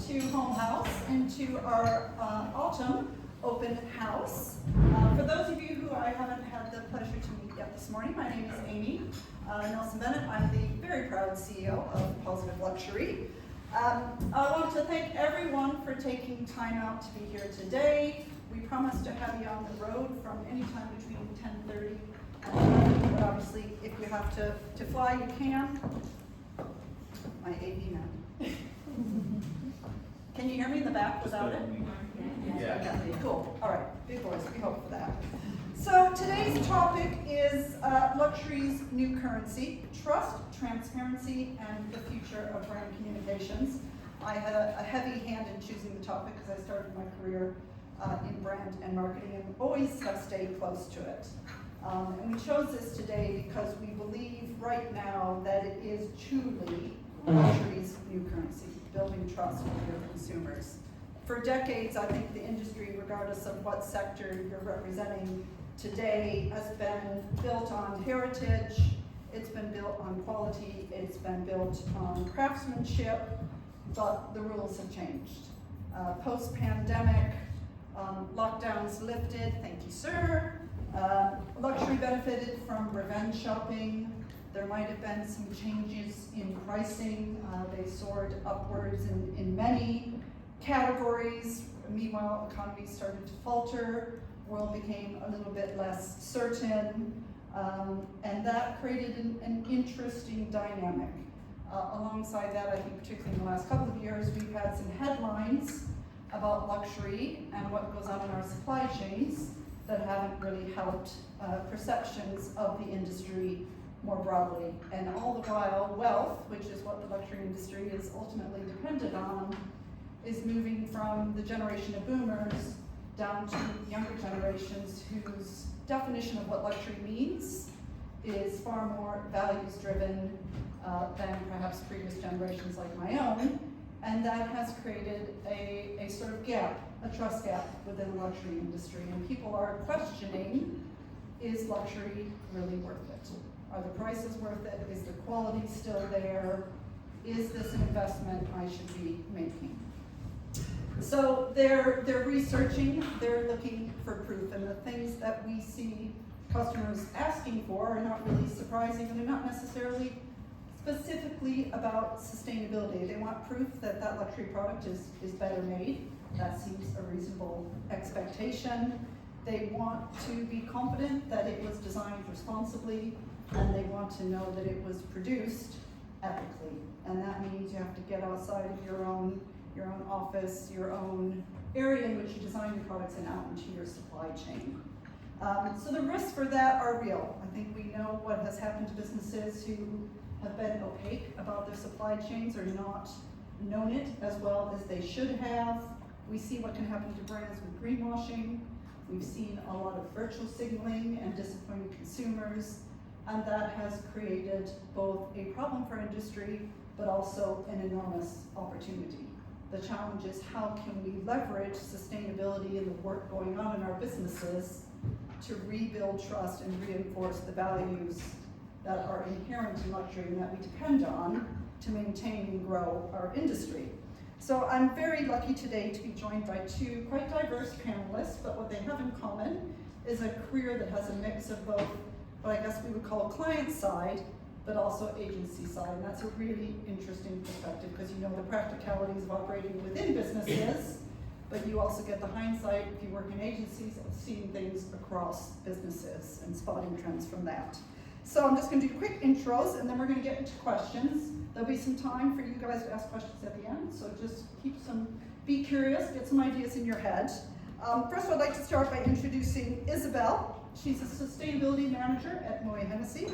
to Home House and to our autumn open house. For those of you who I haven't had the pleasure to meet yet this morning, my name is Amy Nelson-Bennett. I'm the very proud CEO of Positive Luxury. I want to thank everyone for taking time out to be here today. We promise to have you on the road from any time between 10:30 and 11, but obviously if you have to fly, you can. My AV man. Can you hear me in the back without it? Yeah. Okay, cool. All right, big boys, we hope for that. So today's topic is luxury's new currency, trust, transparency, and the future of brand communications. I had a heavy hand in choosing the topic because I started my career in brand and marketing and always have stayed close to it. And we chose this today because we believe right now that it is truly luxury's new currency, building trust with your consumers. For decades, I think the industry, regardless of what sector you're representing today, has been built on heritage, it's been built on quality, it's been built on craftsmanship, but the rules have changed. Post-pandemic, lockdowns lifted, thank you, sir. Luxury benefited from revenge shopping. There might have been some changes in pricing. They soared upwards in many categories. Meanwhile, economies started to falter. World became a little bit less certain. And that created an interesting dynamic. Alongside that, I think particularly in the last couple of years, we've had some headlines about luxury and what goes on in our supply chains that haven't really helped perceptions of the industry more broadly. And all the while, wealth, which is what the luxury industry is ultimately dependent on, is moving from the generation of boomers down to younger generations whose definition of what luxury means is far more values-driven than perhaps previous generations like my own. And that has created a sort of gap, a trust gap within the luxury industry. And people are questioning, is luxury really worth it? Are the prices worth it? Is the quality still there? Is this an investment I should be making? So they're researching, they're looking for proof, and the things that we see customers asking for are not really surprising, and they're not necessarily specifically about sustainability. They want proof that that luxury product is better made. That seems a reasonable expectation. They want to be confident that it was designed responsibly, and they want to know that it was produced ethically. And that means you have to get outside of your own office, your own area in which you design your products and out into your supply chain. So the risks for that are real. I think we know what has happened to businesses who have been opaque about their supply chains or not known it as well as they should have. We see what can happen to brands with greenwashing. We've seen a lot of virtual signaling and disappointed consumers, and that has created both a problem for industry, but also an enormous opportunity. The challenge is how can we leverage sustainability and the work going on in our businesses to rebuild trust and reinforce the values that are inherent in luxury and that we depend on to maintain and grow our industry. So I'm very lucky today to be joined by two quite diverse panelists, but what they have in common is a career that has a mix of both what I guess we would call client side, but also agency side. And that's a really interesting perspective because you know the practicalities of operating within businesses, but you also get the hindsight if you work in agencies of seeing things across businesses and spotting trends from that. So I'm just going to do quick intros and then we're going to get into questions. There'll be some time for you guys to ask questions at the end, so just be curious, get some ideas in your head. First I'd like to start by introducing Isobel. She's a sustainability manager at Moet Hennessy.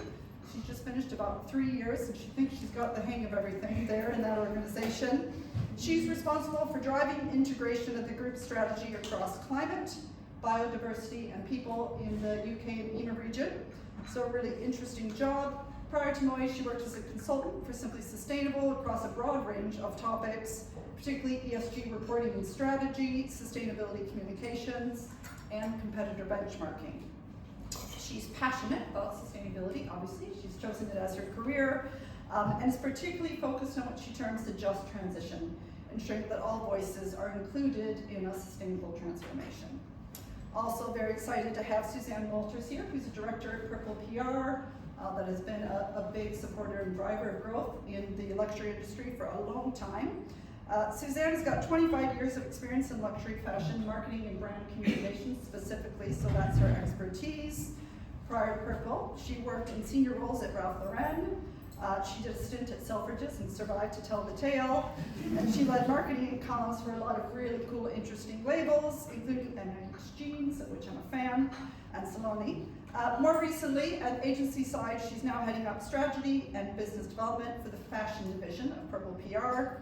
She's just finished about 3 years and she thinks she's got the hang of everything there in that organization. She's responsible for driving integration of the group's strategy across climate, biodiversity, and people in the UK and EMEA region. So a really interesting job. Prior to Moet, she worked as a consultant for Simply Sustainable across a broad range of topics, particularly ESG reporting and strategy, sustainability communications, and competitor benchmarking. She's passionate about sustainability, obviously. She's chosen it as her career, and is particularly focused on what she terms the just transition. ensuring that all voices are included in a sustainable transformation. Also very excited to have Suzanne Walters here, who's a director at Purple PR, that has been a big supporter and driver of growth in the luxury industry for a long time. Suzanne has got 25 years of experience in luxury fashion, marketing and brand communications specifically, so that's her expertise. Prior to Purple, she worked in senior roles at Ralph Lauren. She did a stint at Selfridges and survived to tell the tale. And she led marketing and comms for a lot of really cool, interesting labels, including NX Jeans, of which I'm a fan, and Saloni. More recently, at agency side, she's now heading up strategy and business development for the fashion division of Purple PR.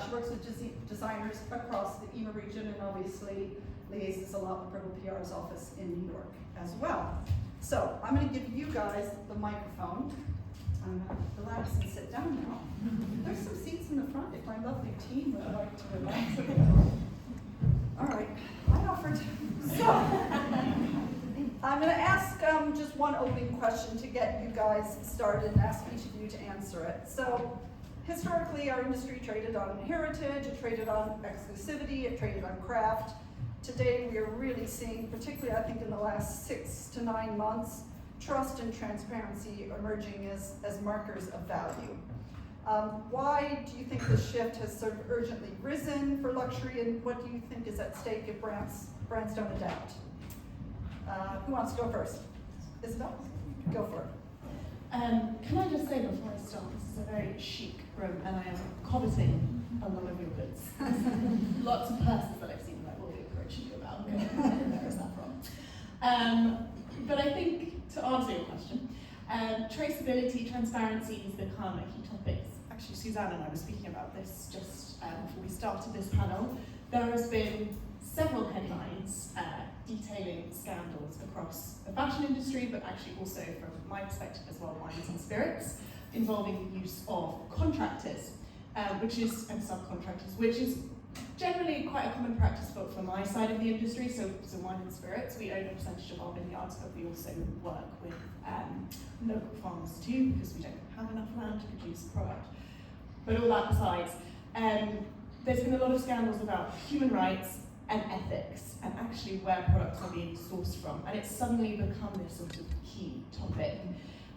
She works with designers across the EMEA region and obviously liaises a lot with Purple PR's office in New York as well. So I'm going to give you guys the microphone. I'm going to relax and sit down now. There's some seats in the front if my lovely team would like to relax a bit. All right, I offered. So I'm going to ask just one opening question to get you guys started and ask each of you to answer it. So historically, our industry traded on heritage, it traded on exclusivity, it traded on craft. Today, we are really seeing, particularly I think in the last 6 to 9 months, trust and transparency emerging as markers of value. Why do you think this shift has sort of urgently risen for luxury, and what do you think is at stake if brands don't adapt? Who wants to go first? Isobel? Go for it. Can I just say before I start, this is a very chic room and I am coveting a lot of your goods. Lots of purses that I've seen that I will be approaching you about. Where is that from? But I think, to answer your question, traceability, transparency has become a key topic. Actually, Suzanne and I were speaking about this just before we started this panel. There has been several headlines detailing scandals across the fashion industry, but actually also from my perspective as well, wines and spirits, involving the use of contractors, and subcontractors, which is generally quite a common practice for my side of the industry. So wine and spirits, we own a percentage of our vineyards, but we also work with local farmers too, because we don't have enough land to produce a product. But all that aside, there's been a lot of scandals about human rights and ethics, and actually where products are being sourced from. And it's suddenly become this sort of key topic.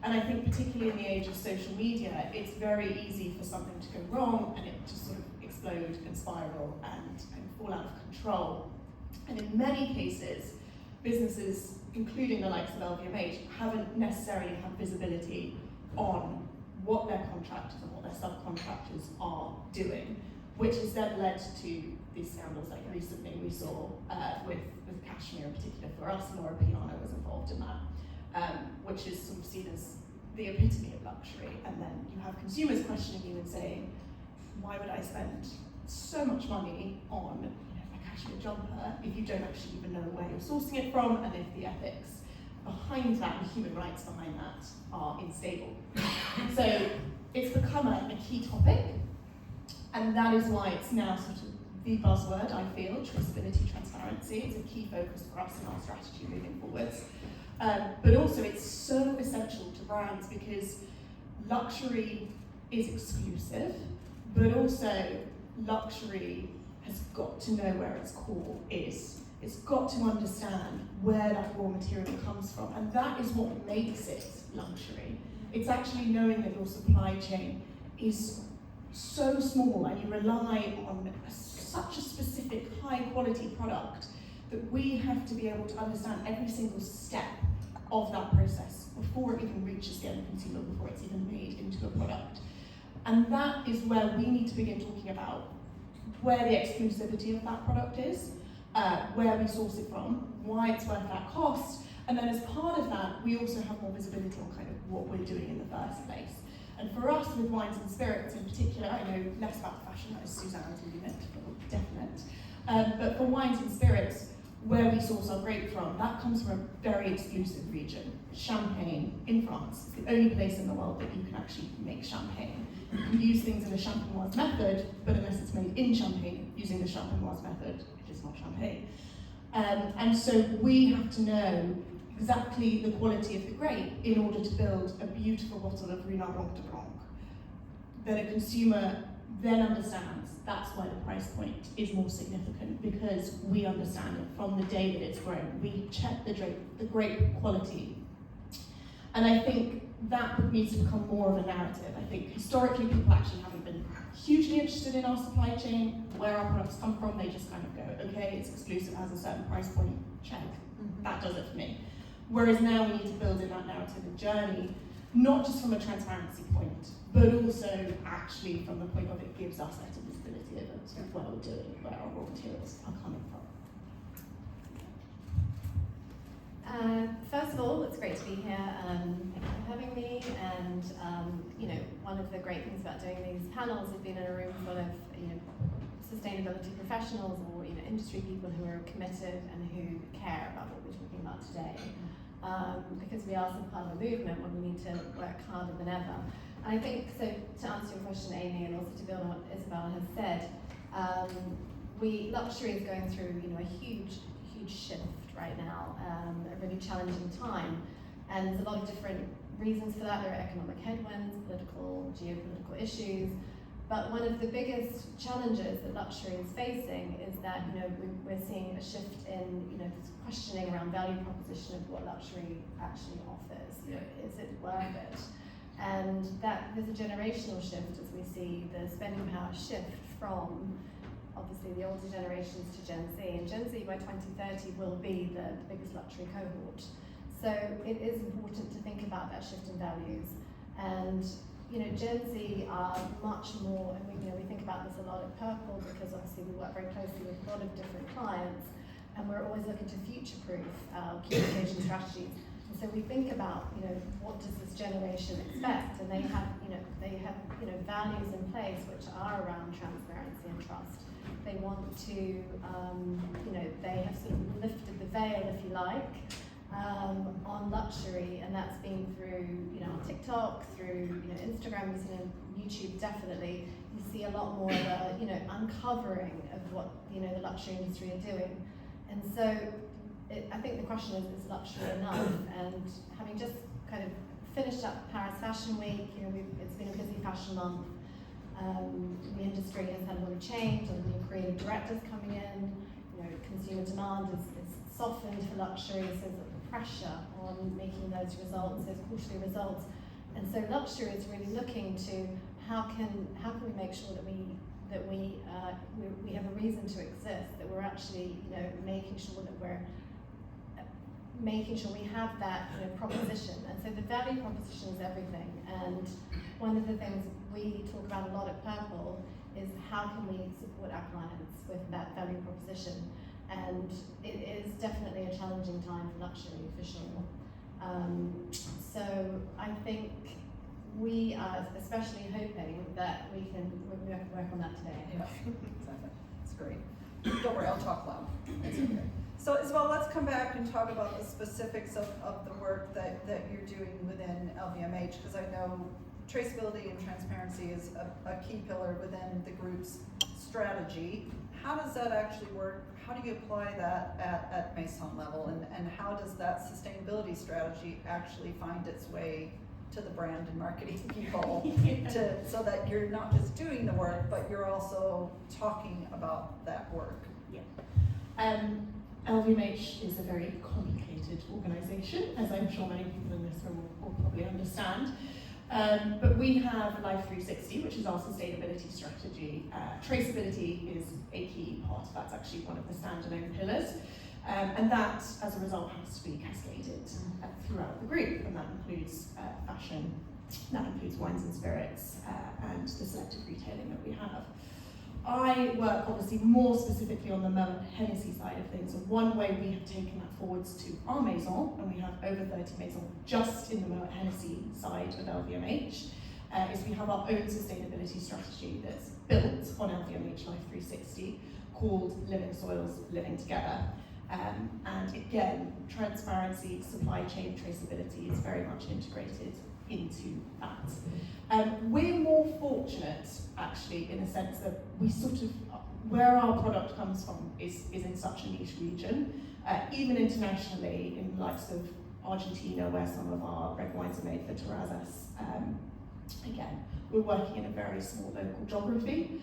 And I think particularly in the age of social media, it's very easy for something to go wrong and it just sort of explode and spiral and fall out of control. And in many cases, businesses, including the likes of LVMH, haven't necessarily had visibility on what their contractors and what their subcontractors are doing, which has then led to these scandals like recently we saw with cashmere in particular for us. Laura Piano was involved in that, which is sort of seen as the epitome of luxury. And then you have consumers questioning you and saying, why would I spend so much money on a cashmere jumper if you don't actually even know where you're sourcing it from, and if the ethics behind that and human rights behind that are unstable. So it's become a key topic, and that is why it's now sort of the buzzword, I feel, traceability, transparency. It's a key focus for us in our strategy moving forwards. But also it's so essential to brands because luxury is exclusive, but also luxury has got to know where its core is. It's got to understand where that raw material comes from, and that is what makes it luxury. It's actually knowing that your supply chain is so small and you rely on such a specific high quality product that we have to be able to understand every single step of that process before it even reaches the end consumer, before it's even made into a product. And that is where we need to begin talking about where the exclusivity of that product is, where we source it from, why it's worth that cost, and then as part of that, we also have more visibility on kind of what we're doing in the first place. And for us, with wines and spirits in particular, I know less about fashion, as Suzanne's unit, definite. But for wines and spirits, where we source our grape from, that comes from a very exclusive region, Champagne in France. It's the only place in the world that you can actually make champagne. You can use things in a champenoise method, but unless it's made in Champagne using the champenoise method, it is not champagne. And so we have to know exactly the quality of the grape in order to build a beautiful bottle of Ruinart Blanc de Blanc that a consumer then understands that's why the price point is more significant, because we understand it from the day that it's grown. We check the grape quality. And I think that needs to become more of a narrative. I think historically people actually haven't been hugely interested in our supply chain, where our products come from. They just kind of go, okay, it's exclusive, has a certain price point, check. That does it for me. Whereas now we need to build in that narrative and journey, not just from a transparency point, but also actually from the point of it gives us better visibility of where we're doing, where our raw materials are coming from. First of all, it's great to be here. Thank you for having me. And one of the great things about doing these panels is being in a room full of sustainability professionals or industry people who are committed and who care about what we're talking about today. Because we are some part of a movement when we need to work harder than ever. And I think, so to answer your question, Amy, and also to build on what Isobel has said, luxury is going through a huge shift right now, a really challenging time. And there's a lot of different reasons for that. There are economic headwinds, political, geopolitical issues. But one of the biggest challenges that luxury is facing is that we're seeing a shift in this questioning around value proposition of what luxury actually offers. Is it worth it? And that there's a generational shift as we see the spending power shift from obviously the older generations to Gen Z. And Gen Z by 2030 will be the biggest luxury cohort. So it is important to think about that shift in values. And Gen Z are much more, and we think about this a lot at Purple, because obviously we work very closely with a lot of different clients, and we're always looking to future-proof our communication strategies. And so we think about, what does this generation expect? And they have values in place which are around transparency and trust. They want to, they have sort of lifted the veil, if you like, on luxury, and that's been through TikTok, through Instagram, YouTube. Definitely, you see a lot more of a uncovering of what the luxury industry are doing. And so I think the question is luxury enough? And having just kind of finished up Paris Fashion Week, it's been a busy fashion month. The industry has had a lot of change, and new creative directors coming in. Consumer demand is softened for luxury, so there's pressure on making those results, those quarterly results. And so luxury is really looking to how can we make sure that we have a reason to exist, that we're actually making sure we have that proposition. And so the value proposition is everything. And one of the things we talk about a lot at Purple is how can we support our clients with that value proposition. And it is definitely a challenging time for luxury, for sure. So I think we are especially hoping that we can work on that today. Yeah, exactly. That's great. Don't worry, I'll talk loud. It's okay. So Isobel, let's come back and talk about the specifics of the work that you're doing within LVMH, because I know traceability and transparency is a key pillar within the group's strategy. How does that actually work? How do you apply that at Maison level, and how does that sustainability strategy actually find its way to the brand and marketing people so that you're not just doing the work, but you're also talking about that work? Yeah. LVMH is a very complicated organisation, as I'm sure many people in this room will probably understand. But we have Life 360, which is our sustainability strategy. Traceability is a key part. That's actually one of the standalone pillars. And that, as a result, has to be cascaded throughout the group. And that includes fashion, that includes wines and spirits, and the selective retailing that we have. I work obviously more specifically on the Moet Hennessy side of things. And one way we have taken that forwards to our Maison, and we have over 30 Maisons just in the Moet Hennessy side of LVMH, is we have our own sustainability strategy that's built on LVMH Life 360 called Living Soils, Living Together. And again, transparency, supply chain traceability is very much integrated into that. We're more fortunate, actually, in a sense that we sort of, where our product comes from is in such a niche region. Even internationally, in the likes of Argentina, where some of our red wines are made for terrazas, again, we're working in a very small local geography.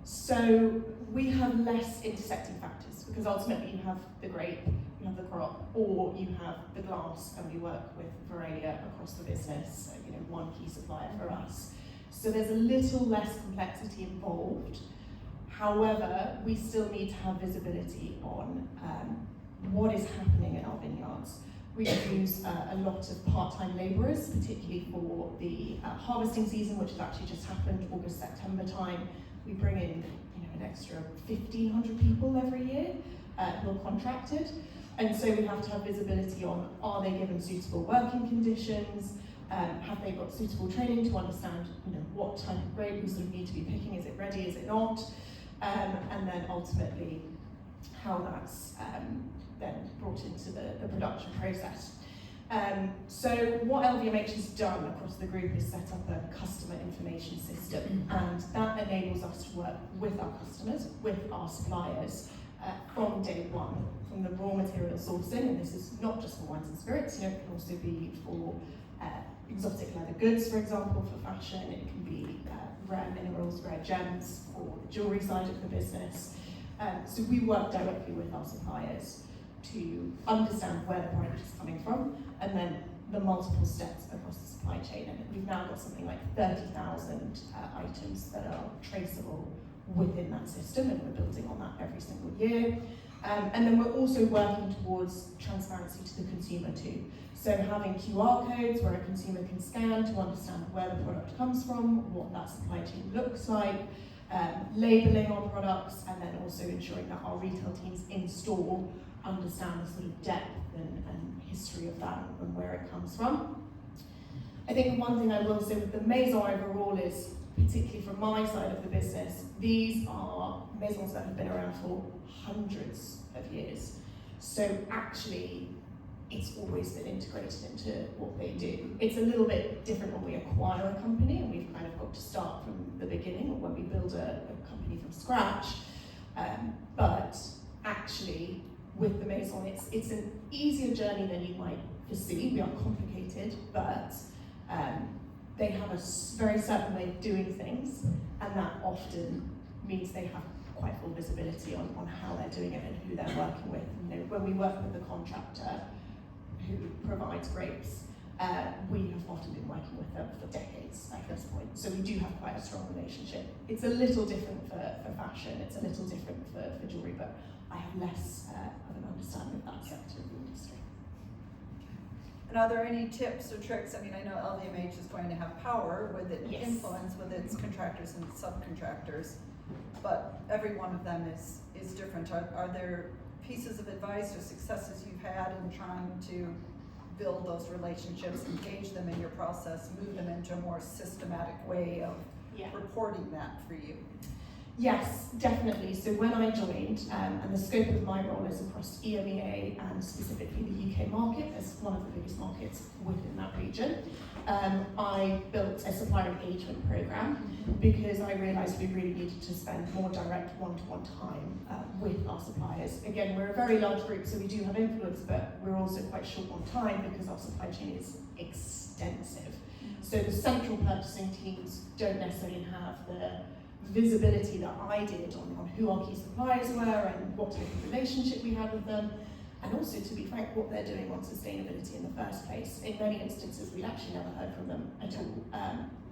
So we have less intersecting factors, because ultimately you have the grape, you have the crop, or you have the glass, and we work with Veralia across the business, one key supplier for us. So there's a little less complexity involved. However, we still need to have visibility on what is happening in our vineyards. We use a lot of part-time labourers, particularly for the harvesting season, which has actually just happened, August, September time. We bring in an extra 1,500 people every year who are contracted. And so we have to have visibility on, are they given suitable working conditions? Have they got suitable training to understand what type of grape we sort of need to be picking? Is it ready, is it not? And then ultimately how that's then brought into the production process. So what LVMH has done across the group is set up a customer information system, and that enables us to work with our customers, with our suppliers, from day one, from the raw material sourcing, and this is not just for wines and spirits, it can also be for exotic leather goods, for example, for fashion. It can be rare minerals, rare gems for the jewellery side of the business. So we work directly with our suppliers to understand where the product is coming from, and then the multiple steps across the supply chain. And we've now got something like 30,000 items that are traceable within that system, and we're building on that every single year. And then we're also working towards transparency to the consumer too. So having QR codes where a consumer can scan to understand where the product comes from, what that supply chain looks like, labelling our products, and then also ensuring that our retail teams in store understand the sort of depth and history of that and where it comes from. I think one thing I will say with the maison overall is, particularly from my side of the business, these are maisons that have been around for hundreds of years. So actually, it's always been integrated into what they do. It's a little bit different when we acquire a company, and we've kind of got to start from the beginning, or when we build a company from scratch. But actually, with the maison, it's an easier journey than you might foresee. We are complicated, but they have a very certain way of doing things, and that often means they have quite full visibility on how they're doing it and who they're working with. When we work with the contractor who provides grapes, we have often been working with them for decades at this point. So we do have quite a strong relationship. It's a little different for fashion, it's a little different for jewellery, but I have less of an understanding of that sector of the industry. And are there any tips or tricks? I mean, I know LVMH is going to have power with its influence with its contractors and subcontractors, but every one of them is different. Are there pieces of advice or successes you've had in trying to build those relationships, engage them in your process, move them into a more systematic way of reporting that for you? Yes, definitely. So when I joined, and the scope of my role is across EMEA and specifically the UK market as one of the biggest markets within that region, I built a supplier engagement program because I realised we really needed to spend more direct one-to-one time with our suppliers. Again, we're a very large group, so we do have influence, but we're also quite short on time because our supply chain is extensive. So the central purchasing teams don't necessarily have the visibility that I did on who our key suppliers were and what type of relationship we had with them, and also, to be frank, what they're doing on sustainability in the first place. In many instances, we'd actually never heard from them at all.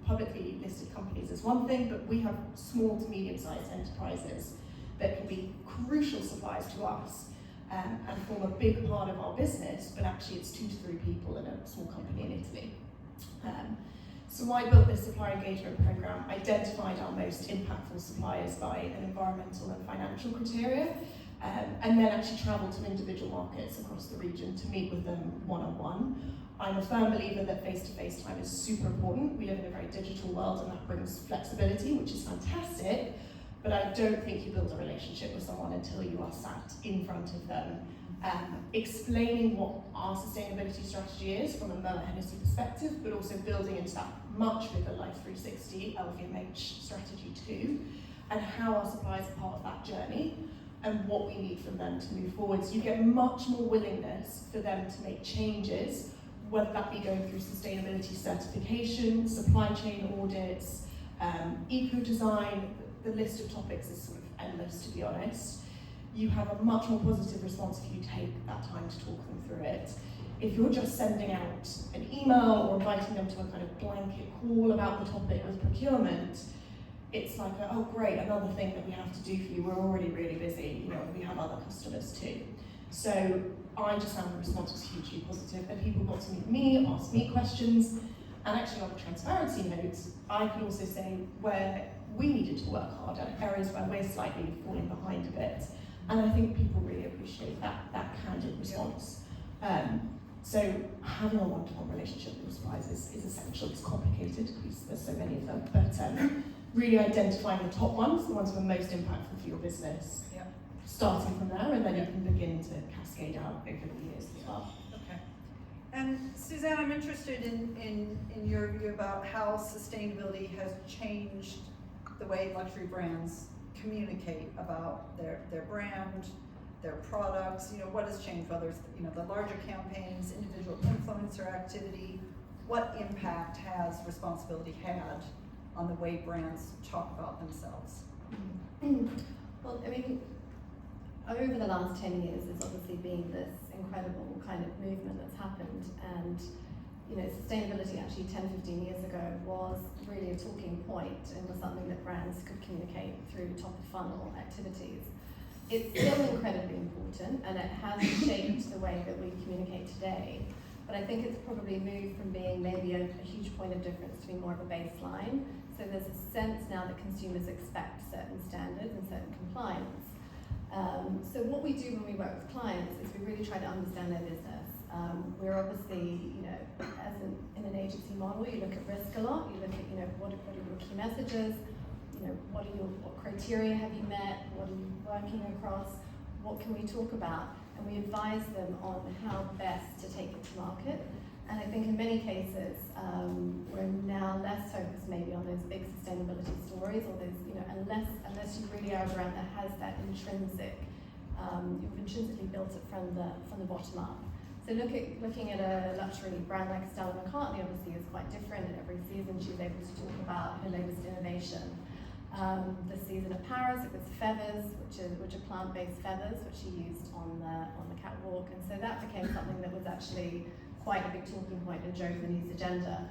Publicly listed companies is one thing, but we have small to medium-sized enterprises that can be crucial suppliers to us and form a big part of our business, but actually it's 2 to 3 people in a small company in Italy. So I built this supplier engagement program, identified our most impactful suppliers by an environmental and financial criteria, and then actually travelled to individual markets across the region to meet with them one-on-one. I'm a firm believer that face-to-face time is super important. We live in a very digital world, and that brings flexibility, which is fantastic, but I don't think you build a relationship with someone until you are sat in front of them, explaining what our sustainability strategy is from a Moet Hennessy perspective, but also building into that much bigger Life 360 LVMH strategy too, and how our suppliers are part of that journey and what we need from them to move forward. So you get much more willingness for them to make changes, whether that be going through sustainability certification, supply chain audits, Eco-design, the list of topics is sort of endless, to be honest. You have a much more positive response if you take that time to talk them through it. If you're just sending out an email or inviting them to a kind of blanket call about the topic with procurement, it's like, oh great, another thing that we have to do for you. We're already really busy, you know, we have other customers too. So I just found the response was hugely positive, and people got to meet me, ask me questions, and actually on the transparency notes, I could also say where we needed to work harder, areas where we're slightly falling behind a bit. And I think people really appreciate that candid response. So having a one-to-one relationship with suppliers is essential. It's complicated because there's so many of them, but really identifying the top ones, the ones that are most impactful for your business, starting from there, and then you can begin to cascade out over the years as well. Okay. And Suzanne, I'm interested in your view about how sustainability has changed the way luxury brands communicate about their brand, their products. You know, what has changed, whether it's, you know, the larger campaigns, individual influencer activity, what impact has responsibility had on the way brands talk about themselves? Well, I mean, over the last 10 years, there's obviously been this incredible kind of movement that's happened, and you know, sustainability actually 10, 15 years ago was really a talking point and was something that brands could communicate through top of funnel activities. It's still incredibly important, and it has shaped the way that we communicate today, but I think it's probably moved from being maybe a huge point of difference to being more of a baseline. So there's a sense now that consumers expect certain standards and certain compliance. So what we do when we work with clients is we really try to understand their business. We're obviously, you know, in an agency model, you look at risk a lot. You look at, you know, what are your key messages? You know, what criteria have you met? What are you working across? What can we talk about? And we advise them on how best to take it to market. And I think in many cases, we're now less focused maybe on those big sustainability stories, or those, you know, unless you really are a brand that has that intrinsic, you've intrinsically built it from the bottom up. So looking at a luxury brand like Stella McCartney obviously is quite different, and every season she's able to talk about her latest innovation. The season of Paris, it was feathers, which are plant-based feathers, which she used on the catwalk, and so that became something that was actually quite a big talking point and drove the news agenda.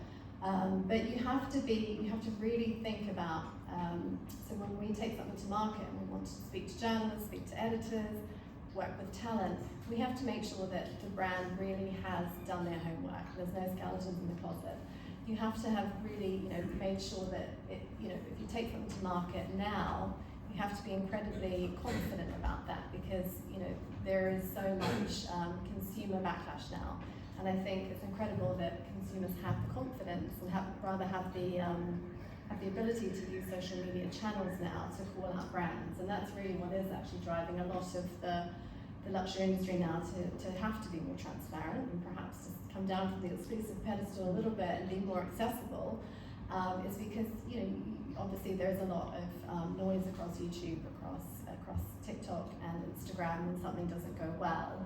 But you have to really think about, so when we take something to market and we want to speak to journalists, speak to editors, work with talent, we have to make sure that the brand really has done their homework. There's no skeletons in the closet. You have to have really, you know, made sure that it, you know, if you take something to market now, you have to be incredibly confident about that, because, you know, there is so much consumer backlash now. And I think it's incredible that consumers have the confidence and have the ability to use social media channels now to call out brands. And that's really what is actually driving a lot of the luxury industry now to have to be more transparent and perhaps just come down from the exclusive pedestal a little bit and be more accessible, is because, you know, obviously there's a lot of noise across YouTube, across TikTok and Instagram when something doesn't go well.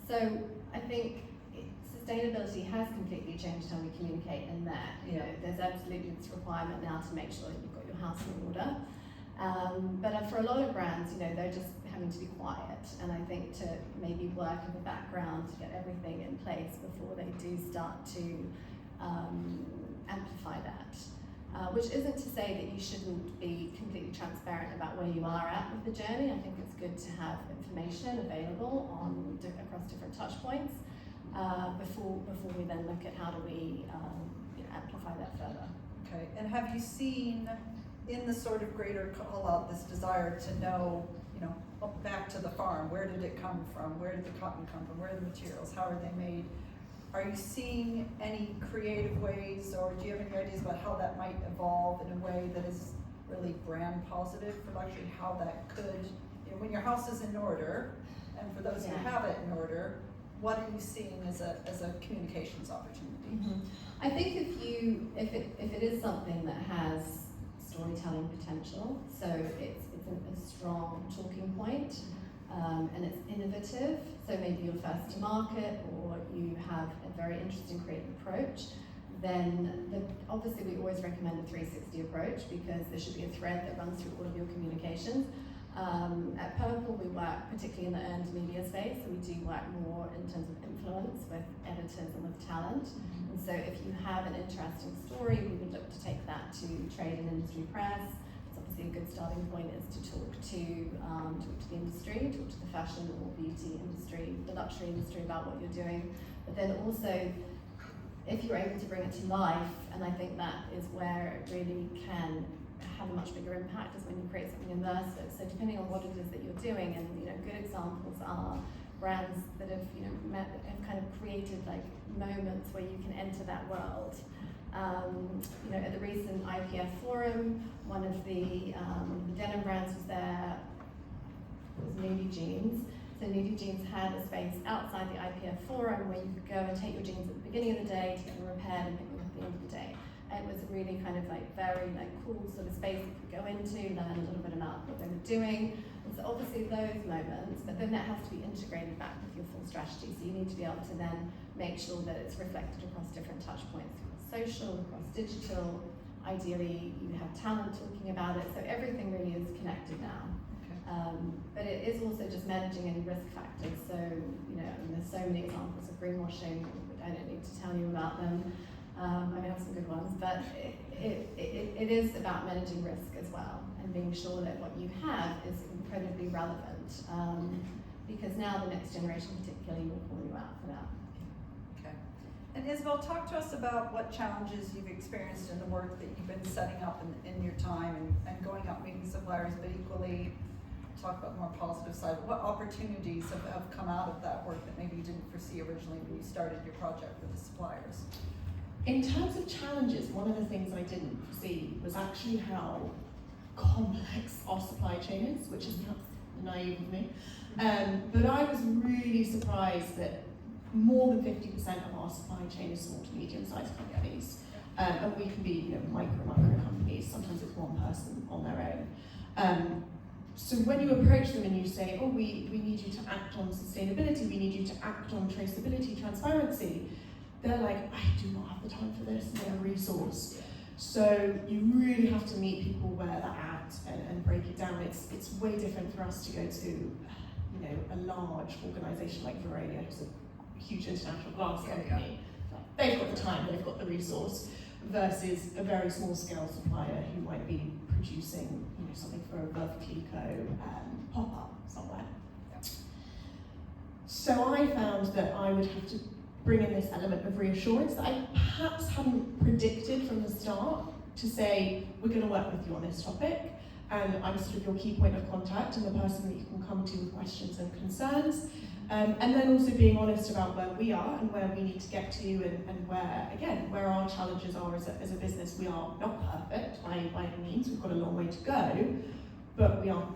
So I think sustainability has completely changed how we communicate in that. You know, there's absolutely this requirement now to make sure that you've got your house in order. But for a lot of brands, you know, they're just having to be quiet, and I think to maybe work in the background to get everything in place before they do start to amplify that. Which isn't to say that you shouldn't be completely transparent about where you are at with the journey. I think it's good to have information available across different touch points before we then look at how do we you know, amplify that further. Okay, and have you seen in the sort of greater call out this desire to know, you know, back to the farm, where did it come from? Where did the cotton come from? Where are the materials? How are they made? Are you seeing any creative ways, or do you have any ideas about how that might evolve in a way that is really brand positive for luxury? How that could, you know, when your house is in order, and for those who have it in order, what are you seeing as a communications opportunity? Mm-hmm. I think if it is something that has storytelling potential, so it's a strong talking point, and it's innovative, so maybe you're first to market or you have a very interesting creative approach, then obviously we always recommend a 360 approach because there should be a thread that runs through all of your communications. At Purple, we work particularly in the earned media space, so we do work more in terms of influence with editors and with talent. And so if you have an interesting story, we would look to take that to trade and industry press. It's obviously a good starting point is to talk to the industry, talk to the fashion or beauty industry, the luxury industry about what you're doing. But then also, if you're able to bring it to life, and I think that is where it really can have a much bigger impact is when you create something immersive. So depending on what it is that you're doing, and good examples are brands that have have kind of created like moments where you can enter that world. At the recent IPF forum, one of the denim brands was there. It was Nudie Jeans. So Nudie Jeans had a space outside the IPF forum where you could go and take your jeans at the beginning of the day to get them repaired and pick them up at the end of the day. It was a really kind of like very like cool sort of space that you could go into, learn a little bit about what they were doing. And so obviously those moments, but then that has to be integrated back with your full strategy. So you need to be able to then make sure that it's reflected across different touch points, across social, across digital. Ideally, you have talent talking about it. So everything really is connected now. But it is also just managing any risk factors. So, there's so many examples of greenwashing. I don't need to tell you about them. I have some good ones, but it is about managing risk as well and being sure that what you have is incredibly relevant because now the next generation particularly will call you out for that. Okay. And Isobel, talk to us about what challenges you've experienced in the work that you've been setting up in your time and going out meeting suppliers, but equally talk about the more positive side. What opportunities have come out of that work that maybe you didn't foresee originally when you started your project with the suppliers? In terms of challenges, one of the things I didn't see was actually how complex our supply chain is, which is perhaps naive of me. But I was really surprised that more than 50% of our supply chain is small to medium-sized companies. And we can be micro companies, sometimes it's one person on their own. So when you approach them and you say, oh, we need you to act on sustainability, we need you to act on traceability, transparency, they're like, I do not have the time for this, no resource. So you really have to meet people where they're at and break it down. It's way different for us to go to a large organisation like Verallia, who's a huge international glass company. They've got the time, they've got the resource, versus a very small scale supplier who might be producing something for a Veuve Clicquot pop-up somewhere. So I found that I would have to bring in this element of reassurance that I perhaps hadn't predicted from the start, to say, we're going to work with you on this topic, and I'm sort of your key point of contact and the person that you can come to with questions and concerns. And then also being honest about where we are and where we need to get to, and where our challenges are as a business. We are not perfect by any means, we've got a long way to go, but we are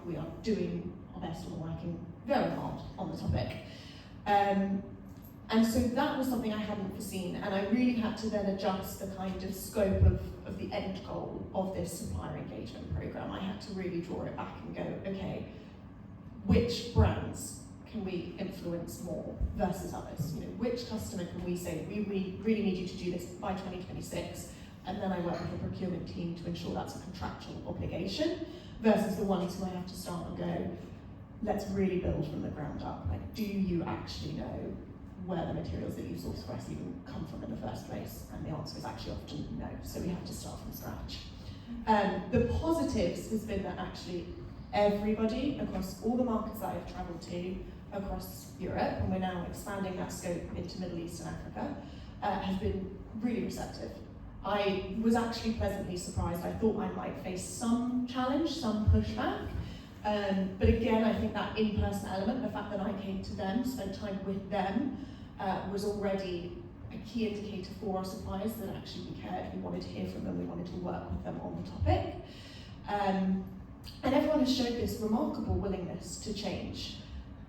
doing our best and working very hard on the topic. And so that was something I hadn't foreseen, and I really had to then adjust the kind of scope of the end goal of this supplier engagement program. I had to really draw it back and go, okay, which brands can we influence more versus others? Which customer can we say, we really need you to do this by 2026, and then I work with the procurement team to ensure that's a contractual obligation, versus the ones who I have to start and go, let's really build from the ground up. Like, do you actually know where the materials that you source for us even come from in the first place? And the answer is actually often no, so we have to start from scratch. The positives has been that actually everybody across all the markets that I've travelled to across Europe, and we're now expanding that scope into Middle East and Africa, has been really receptive. I was actually pleasantly surprised. I thought I might face some challenge, some pushback, but again, I think that in-person element, the fact that I came to them, spent time with them, was already a key indicator for our suppliers that actually we cared, we wanted to hear from them, we wanted to work with them on the topic. And everyone has showed this remarkable willingness to change,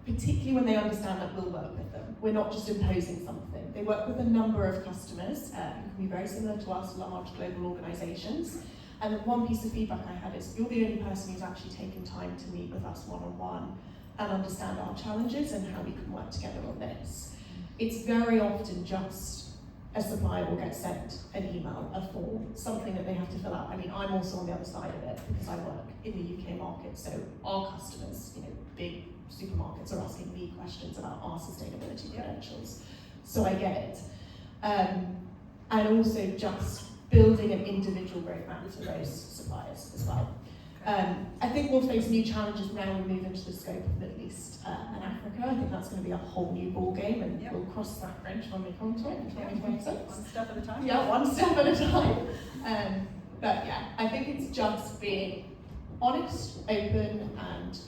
particularly when they understand that we'll work with them. We're not just imposing something. They work with a number of customers who can be very similar to us, large global organisations. And one piece of feedback I had is, you're the only person who's actually taken time to meet with us one-on-one and understand our challenges and how we can work together on this. It's very often just a supplier will get sent an email, a form, something that they have to fill out. I mean, I'm also on the other side of it because I work in the UK market, so our customers, big supermarkets are asking me questions about our sustainability credentials. So I get it. And also just building an individual roadmap for those suppliers as well. I think we'll face new challenges now when we move into the scope of Middle East and Africa. I think that's going to be a whole new ball game, and we'll cross that bridge when we come to it in 2026. One step at a time. Yeah, one step at a time. But yeah, I think it's just being honest, open, and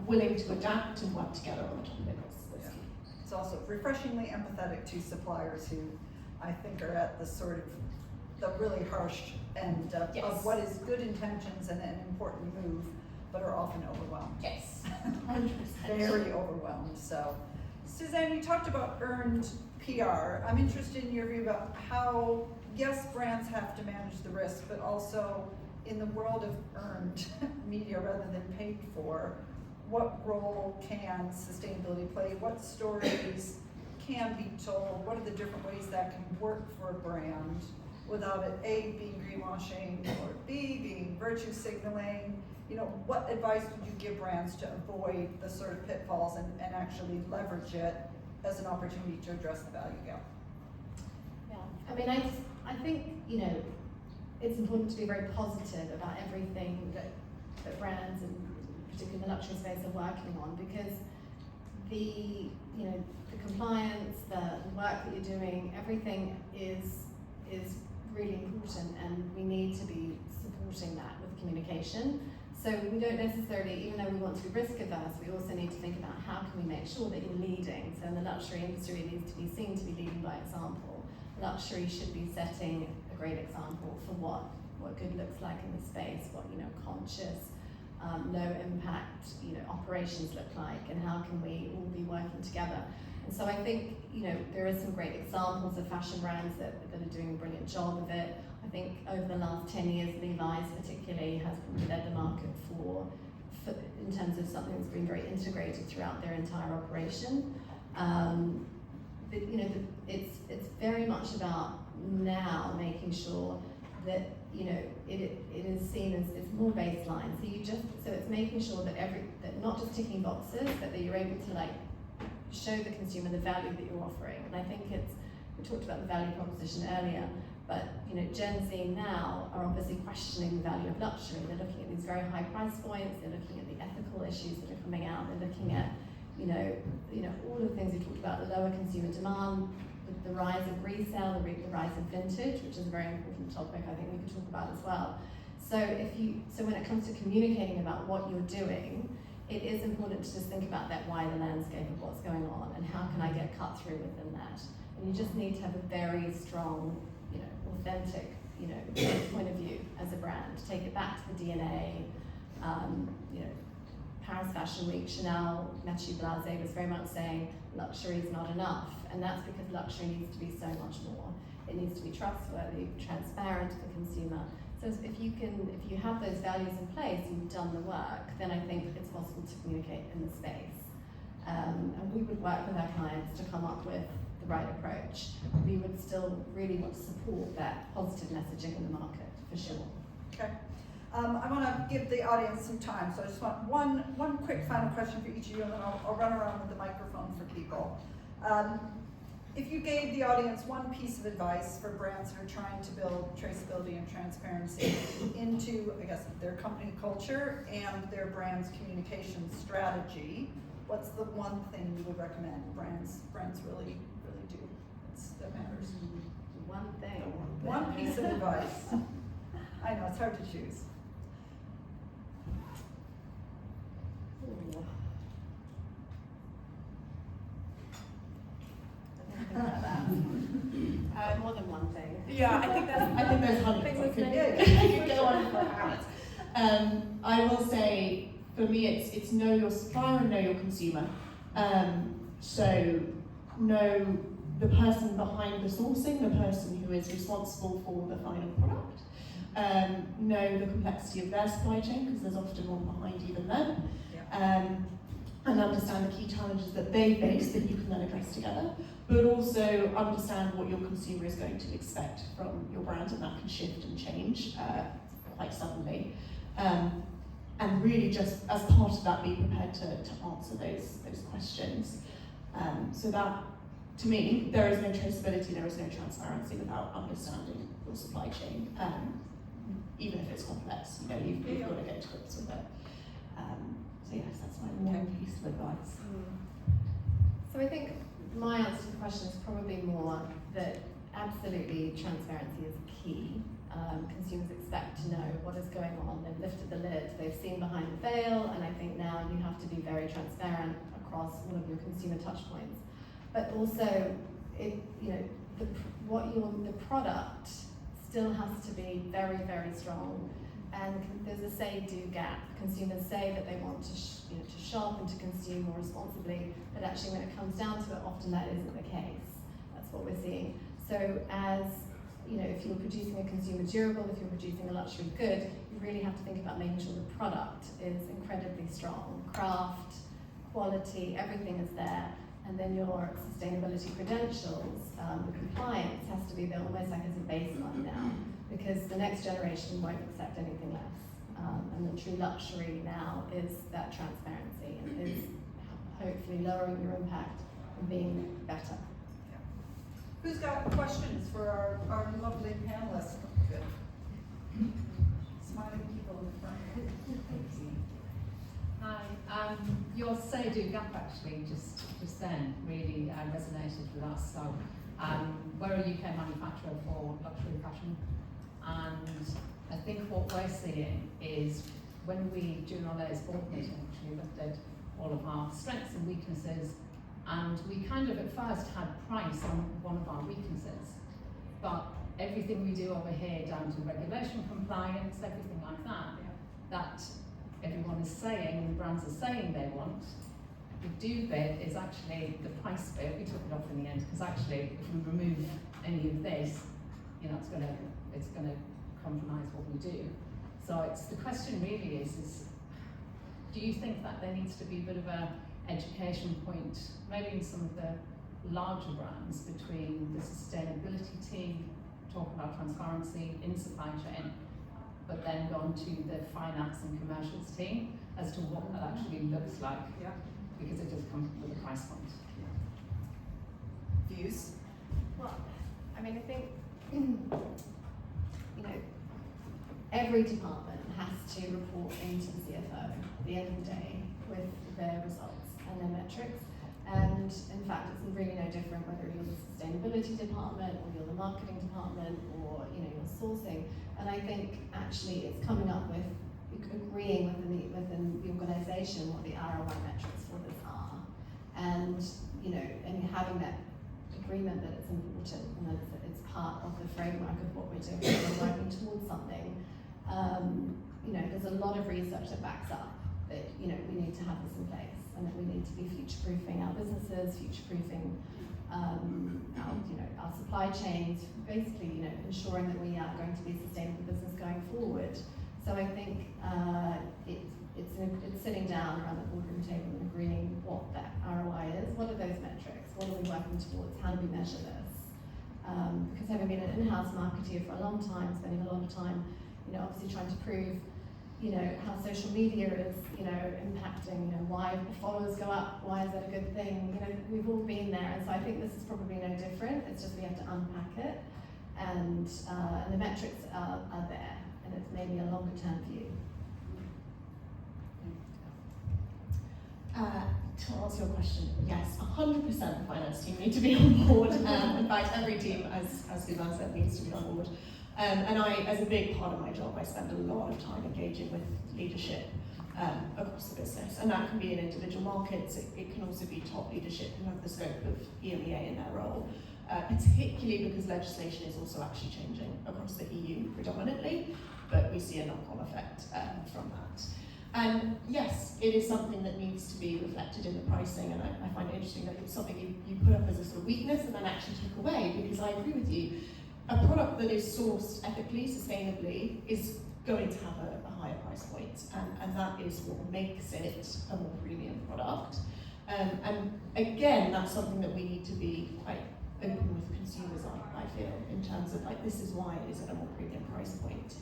willing to adapt and work together on the topic. It's also refreshingly empathetic to suppliers who I think are at the sort of the really harsh end of what is good intentions and an important move, but are often overwhelmed. Yes, 100%. Very overwhelmed. So, Suzanne, you talked about earned PR. I'm interested in your view about how, yes, brands have to manage the risk, but also in the world of earned media rather than paid for, what role can sustainability play? What stories can be told? What are the different ways that can work for a brand without it A, being greenwashing, or B, being virtue signaling? What advice would you give brands to avoid the sort of pitfalls and actually leverage it as an opportunity to address the value gap? Yeah, I mean, I think, it's important to be very positive about everything that brands, and particularly the luxury space, are working on, because the compliance, the work that you're doing, everything is really important, and we need to be supporting that with communication. So we don't necessarily, even though we want to be risk averse, we also need to think about how can we make sure that you're leading. So in the luxury industry, it needs to be seen to be leading by example. Luxury should be setting a great example for what good looks like in the space, what conscious, low impact operations look like, and how can we all be working together. And so I think there are some great examples of fashion brands that are doing a brilliant job of it. I think over the last 10 years, Levi's particularly has probably led the market for in terms of something that's been very integrated throughout their entire operation. It's very much about now making sure that it is seen as it's more baseline. So it's making sure that that not just ticking boxes, but that you're able to show the consumer the value that you're offering. And I think we talked about the value proposition earlier, but Gen Z now are obviously questioning the value of luxury. They're looking at these very high price points. They're looking at the ethical issues that are coming out. They're looking at all of the things we talked about, the lower consumer demand, the rise of resale, the rise of vintage, which is a very important topic I think we could talk about as well. So when it comes to communicating about what you're doing, it is important to just think about that wider landscape of what's going on and how can I get cut through within that. And you just need to have a very strong, authentic, point of view as a brand. Take it back to the DNA. Paris Fashion Week, Chanel, Mathieu Blase was very much saying luxury is not enough, and that's because luxury needs to be so much more. It needs to be trustworthy, transparent to the consumer. So if you have those values in place, you've done the work, then I think it's possible to communicate in the space. And we would work with our clients to come up with the right approach. We would still really want to support that positive messaging in the market, for sure. Okay. I want to give the audience some time, so I just want one quick final question for each of you, and then I'll run around with the microphone for people. If you gave the audience one piece of advice for brands that are trying to build traceability and transparency into, I guess, their company culture and their brand's communication strategy, what's the one thing you would recommend brands really do that matters? One thing. One piece of advice. I know, it's hard to choose. More than one thing. Yeah, I think there's hundreds. I could go on for hours. I will say, for me, it's know your supplier and know your consumer. So know the person behind the sourcing, the person who is responsible for the final product. Know the complexity of their supply chain, because there's often more behind even them. and understand the key challenges that they face that you can then address together, but also understand what your consumer is going to expect from your brand, and that can shift and change quite suddenly. And really just as part of that, be prepared to answer those questions. So that, to me, there is no traceability, there is no transparency without understanding your supply chain, even if it's complex. You know, you've got to get to grips with it. So yes, that's my one piece of advice. So I think my answer to the question is probably more that absolutely transparency is key. Consumers expect to know what is going on. They've lifted the lid, they've seen behind the veil, and I think now you have to be very transparent across all of your consumer touch points. But also, the product still has to be very, very strong. And there's a say-do gap. Consumers say that they want to shop and to consume more responsibly, but actually when it comes down to it, often that isn't the case. That's what we're seeing. So as if you're producing a consumer durable, if you're producing a luxury good, you really have to think about making sure the product is incredibly strong. Craft, quality, everything is there. And then your sustainability credentials, the compliance has to be there almost like as a baseline now, because the next generation won't accept anything less. And the true luxury now is that transparency and is hopefully lowering your impact and being better. Who's got questions for our lovely panelists? Good. Smiling people in the front. Hi. Your say-do gap actually just then really resonated with us. So we're a UK manufacturer for luxury fashion, and I think what we're seeing is when we, during our latest board meeting, actually looked at all of our strengths and weaknesses, and we kind of at first had price on one of our weaknesses, but everything we do over here down to regulation compliance, everything like that, that everyone is saying, and the brands are saying they want, the do bit is actually the price bit. We took it off in the end because actually if we remove any of this, it's going to compromise what we do. So the question really is do you think that there needs to be a bit of a education point, maybe in some of the larger brands, between the sustainability team, talking about transparency in supply chain, but then gone to the finance and commercials team as to what that actually looks like, because it does come with a price point. Views? Well, I mean, I think every department has to report into the CFO at the end of the day with their results and their metrics. And in fact, it's really no different whether you're the sustainability department or you're the marketing department or you're sourcing. And I think actually it's coming up with agreeing within the organisation what the ROI metrics for this are, and and having that agreement that it's important and that it's part of the framework of what we're doing and we're working towards something. There's a lot of research that backs up that we need to have this in place, and that we need to be future-proofing our businesses, future-proofing our supply chains, basically ensuring that we are going to be a sustainable business going forward. So I think it's sitting down around the boardroom table and agreeing what that ROI is. What are those metrics? What are we working towards? How do we measure this? Because having been an in-house marketeer for a long time, spending a lot of time, obviously trying to prove, how social media is, impacting, why followers go up, why is that a good thing? We've all been there, and so I think this is probably no different. It's just we have to unpack it, and the metrics are there, and it's maybe a longer term view. To answer your question, yes, 100% the finance team need to be on board. In fact, every team, as Suzanne said, needs to be on board. And I, as a big part of my job, I spend a lot of time engaging with leadership across the business. And that can be in individual markets. It can also be top leadership who have the scope of EMEA in their role, particularly because legislation is also actually changing across the EU predominantly, but we see a knock-on effect from that. And yes, it is something that needs to be reflected in the pricing, and I find it interesting that it's something you put up as a sort of weakness and then actually took away, because I agree with you. A product that is sourced ethically, sustainably, is going to have a higher price point, and and that is what makes it a more premium product. And again, that's something that we need to be quite open with consumers on, I feel, in terms of like, this is why it is at a more premium price point.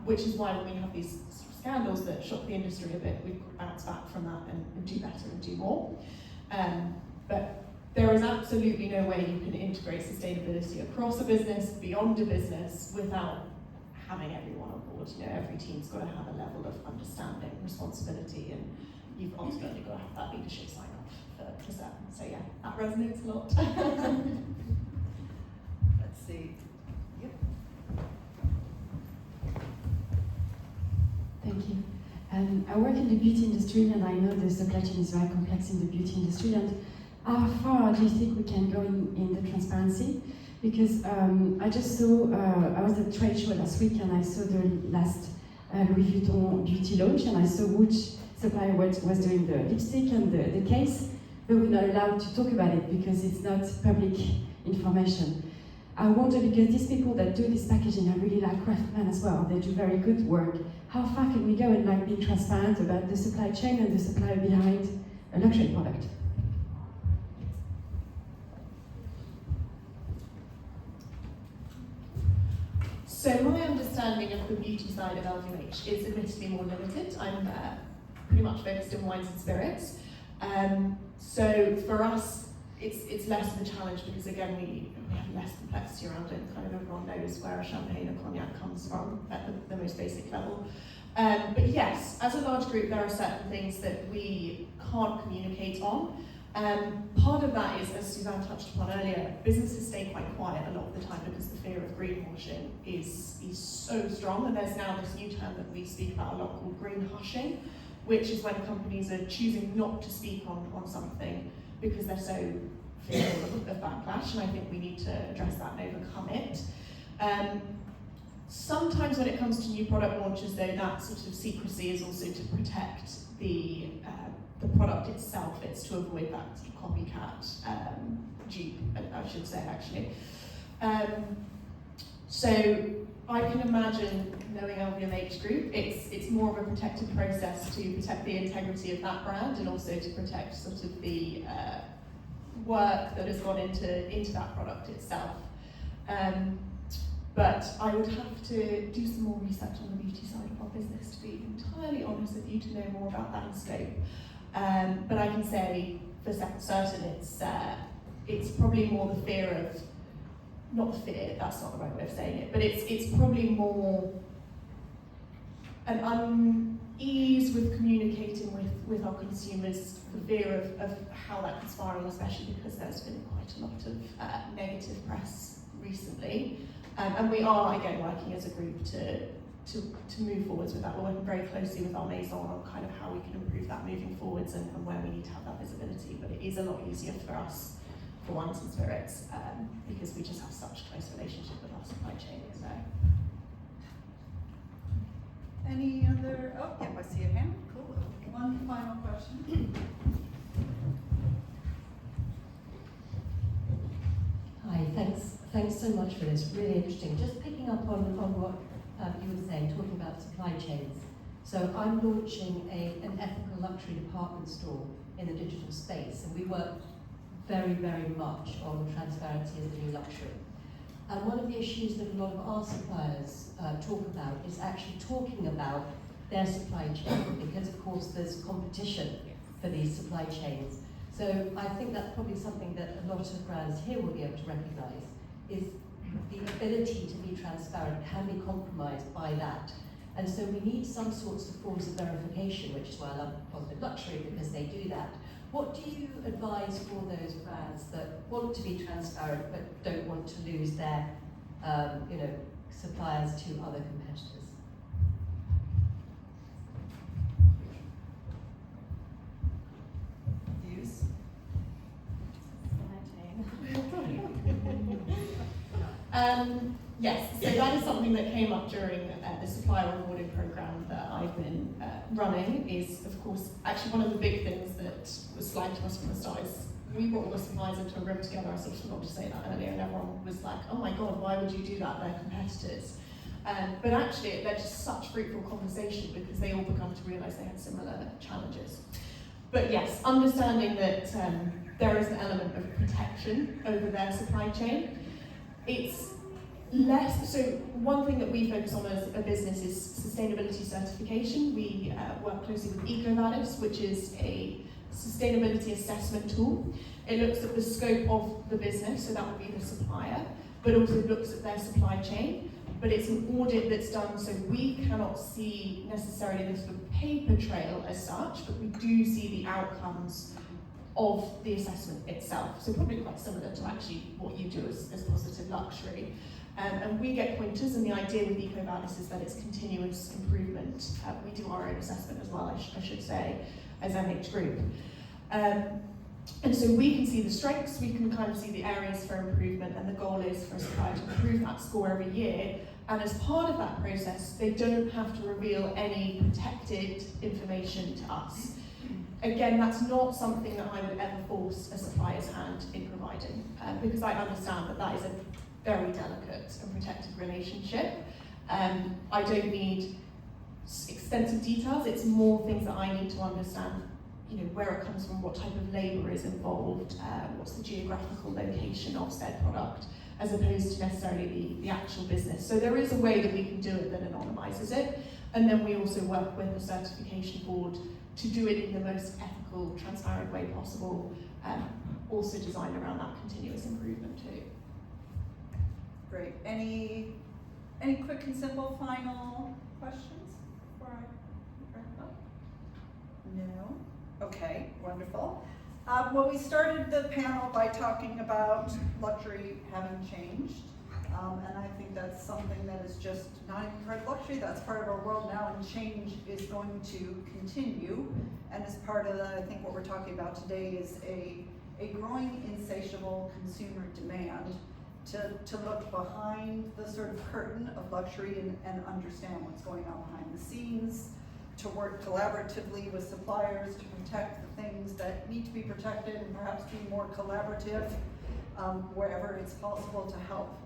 Which is why when we have these sort of scandals that shock the industry a bit, we bounce back from that and do better and do more. But there is absolutely no way you can integrate sustainability across a business, beyond a business, without having everyone on board. You know, every team's got to have a level of understanding, responsibility, and you've ultimately got to have that leadership sign-off for certain. So yeah, that resonates a lot. Let's see. Yep. Thank you. I work in the beauty industry, and I know the supply chain is very complex in the beauty industry. And how far do you think we can go in the transparency? Because I just saw, I was at a trade show last week, and I saw the last Louis Vuitton beauty launch, and I saw which supplier was doing the lipstick and the case, but we're not allowed to talk about it because it's not public information. I wonder, because these people that do this packaging are really like craftsmen as well, they do very good work. How far can we go in like being transparent about the supply chain and the supplier behind a luxury product? So my understanding of the beauty side of LVMH is admittedly more limited. I'm pretty much focused in wines and spirits. So for us, it's less of a challenge because again, we have less complexity around it. Kind of everyone knows where a champagne or cognac comes from at the most basic level. But yes, as a large group, there are certain things that we can't communicate on. Part of that is, as Suzanne touched upon earlier, businesses stay quite quiet a lot of the time because the fear of greenwashing is so strong, and there's now this new term that we speak about a lot called green hushing, which is when companies are choosing not to speak on something because they're so fearful of backlash, and I think we need to address that and overcome it. Sometimes when it comes to new product launches though, that sort of secrecy is also to protect the product itself. It's to avoid that sort of copycat dupe, I should say actually. So I can imagine, knowing LVMH Group, it's more of a protected process to protect the integrity of that brand and also to protect sort of the work that has gone into that product itself. But I would have to do some more research on the beauty side of our business, to be entirely honest with you, to know more about that in scope. But I can say for certain it's probably more the fear of, not fear, that's not the right way of saying it, but it's probably more an unease with communicating with our consumers, the fear of how that can spiral, especially because there's been quite a lot of negative press recently. And we are, again, working as a group to move forwards with that. We're working very closely with our maison on kind of how we can improve that moving forwards and where we need to have that visibility. But it is a lot easier for us, for wines and spirits, because we just have such a close relationship with our supply chain. So. Any other, oh, yeah, I see a hand, cool. One final question. Hi, thanks so much for this, really interesting. Just picking up on what you were saying, talking about supply chains. So I'm launching an ethical luxury department store in the digital space, and we work very, very much on transparency as the new luxury. And one of the issues that a lot of our suppliers talk about is actually talking about their supply chain, because of course there's competition for these supply chains. So I think that's probably something that a lot of brands here will be able to recognise, is the ability to be transparent can be compromised by that. And so we need some sorts of forms of verification, which is why I love Positive Luxury, because they do that. What do you advise for those brands that want to be transparent but don't want to lose their suppliers to other competitors? Views? Yes, so that is something that came up during the supplier rewarding program that I've been running. Is of course actually one of the big things that was flagged to us from the start is we brought all the suppliers into a room together. I sort of forgot to say that earlier, and everyone was like, "Oh my God, why would you do that? They're competitors." But actually it led to such fruitful conversation because they all began to realise they had similar challenges. But yes, understanding that there is an element of protection over their supply chain. It's less, so one thing that we focus on as a business is sustainability certification. We work closely with EcoVadis, which is a sustainability assessment tool. It looks at the scope of the business, so that would be the supplier, but also looks at their supply chain. But it's an audit that's done so we cannot see necessarily the sort of paper trail as such, but we do see the outcomes of the assessment itself. So probably quite similar to actually what you do as Positive Luxury. And we get pointers, and the idea with EcoVadis is that it's continuous improvement. We do our own assessment as well, I should say, as MH Group. And so we can see the strengths, we can kind of see the areas for improvement, and the goal is for a supplier to improve that score every year. And as part of that process, they don't have to reveal any protected information to us. Again, that's not something that I would ever force a supplier's hand in providing, because I understand that that is a very delicate and protected relationship. I don't need extensive details, it's more things that I need to understand, you know, where it comes from, what type of labour is involved, what's the geographical location of said product, as opposed to necessarily the actual business. So there is a way that we can do it that anonymises it, and then we also work with the certification board to do it in the most ethical, transparent way possible, also designed around that continuous improvement too. Great. Any quick and simple final questions before I wrap up? No? Okay, wonderful. Well, we started the panel by talking about luxury having changed. And I think that's something that is just not even part of luxury, that's part of our world now, and change is going to continue. And as part of that, I think what we're talking about today is a growing insatiable consumer demand to look behind the sort of curtain of luxury and understand what's going on behind the scenes, to work collaboratively with suppliers to protect the things that need to be protected, and perhaps be more collaborative wherever it's possible to help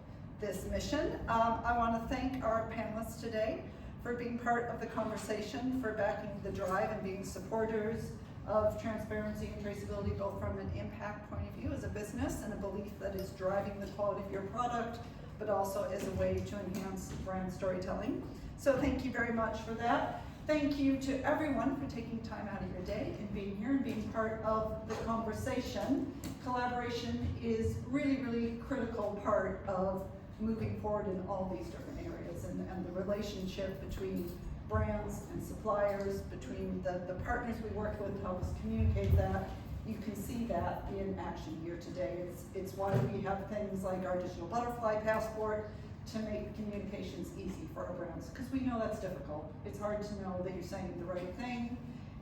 this mission. I want to thank our panelists today for being part of the conversation, for backing the drive and being supporters of transparency and traceability, both from an impact point of view as a business and a belief that is driving the quality of your product, but also as a way to enhance brand storytelling. So thank you very much for that. Thank you to everyone for taking time out of your day and being here and being part of the conversation. Collaboration is really, really critical part of moving forward in all these different areas, and the relationship between brands and suppliers, between the partners we work with, help us communicate that. You can see that in action here today. It's why we have things like our digital butterfly passport to make communications easy for our brands, because we know that's difficult. It's hard to know that you're saying the right thing.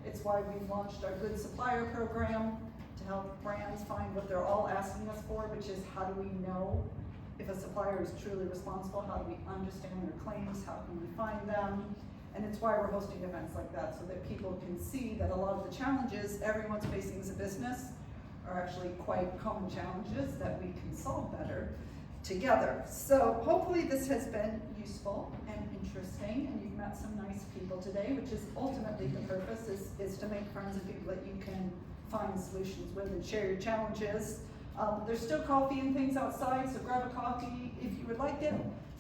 It's why we launched our Good Supplier program to help brands find what they're all asking us for, which is how do we know if a supplier is truly responsible? How do we understand their claims? How can we find them? And it's why we're hosting events like that, so that people can see that a lot of the challenges everyone's facing as a business are actually quite common challenges that we can solve better together. So hopefully this has been useful and interesting, and you've met some nice people today, which is ultimately the purpose, is to make friends and people that you can find solutions with and share your challenges. There's still coffee and things outside, so grab a coffee if you would like it.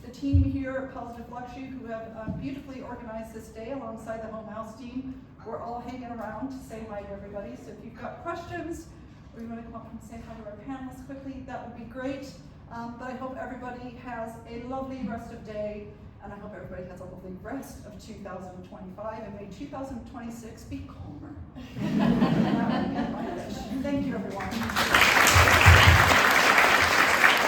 The team here at Positive Luxury, who have beautifully organized this day alongside the home house team, we're all hanging around to say hi to everybody. So if you've got questions, or you want to come up and say hi to our panelists quickly, that would be great. But I hope everybody has a lovely rest of day, and I hope everybody has a lovely rest of 2025, and may 2026 be calmer. Thank you, everyone.